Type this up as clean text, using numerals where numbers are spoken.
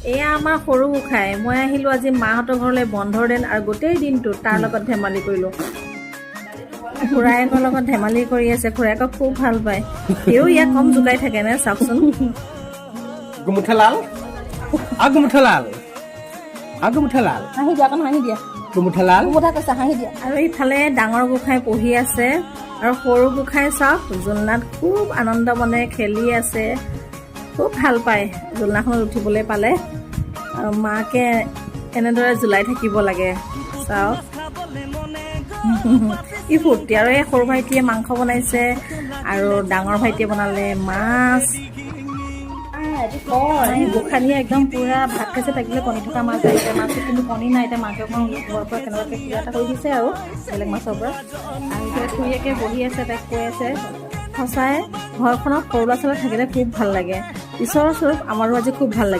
এয়া আমাৰ সৰু গোসাঁই। মই আহিলোঁ আজি মাহঁতৰ ঘৰলৈ বন্ধৰ দিন আৰু গোটেই দিনটো তাৰ লগত ধেমালি কৰিলোঁ। খুৰায়েকৰ লগত ধেমালি কৰি আছে, খুৰায়েকক খুব ভাল পায়। তেও ইয়াক কম জোকাই থাকে নে চাওকচোন। গুমুঠালাল গুমুঠালাল গুমুঠালাল হাঁহি দিয়া, অকণ হাঁহি দিয়া। গুমুঠালাল গুমুঠা কৈছা, হাঁহি দিয়া। আৰু ইফালে ডাঙৰ গোসাঁই পঢ়ি আছে আৰু সৰু গোসাঁই চাওক জোলনাত খুব আনন্দ মনে খেলি আছে। খুব ভাল পায় জোলনাখনত উঠিবলৈ পালে। আৰু মাকে এনেদৰে জোলাই থাকিব লাগে। চাওক কি ফূৰ্তি। আৰু এই সৰু ভাইটিয়ে মাংস বনাইছে আৰু ডাঙৰ ভাইটিয়ে বনালে মাছ। গোসাঁনীয়ে একদম পুৰা ভাত খাইছে, থাকিলে কণী থকা মাছ আহিছে। মাছটো কিন্তু কণী নাই। এতিয়া মাকে অকণ ঘৰৰ পৰা কেনেবাকৈ কিবা এটা কৰি দিছে আৰু বেলেগ মাছৰ পৰা। আৰু এতিয়া খুৰীয়েকে বহি আছে, তাইক কৈ আছে সঁচাই ঘৰখনত সৰু ল'ৰা ছোৱালী থাকিলে খুব ভাল লাগে। ঈশ্বৰৰ স্বৰূপ আমাৰো আজি খুব ভাল লাগে।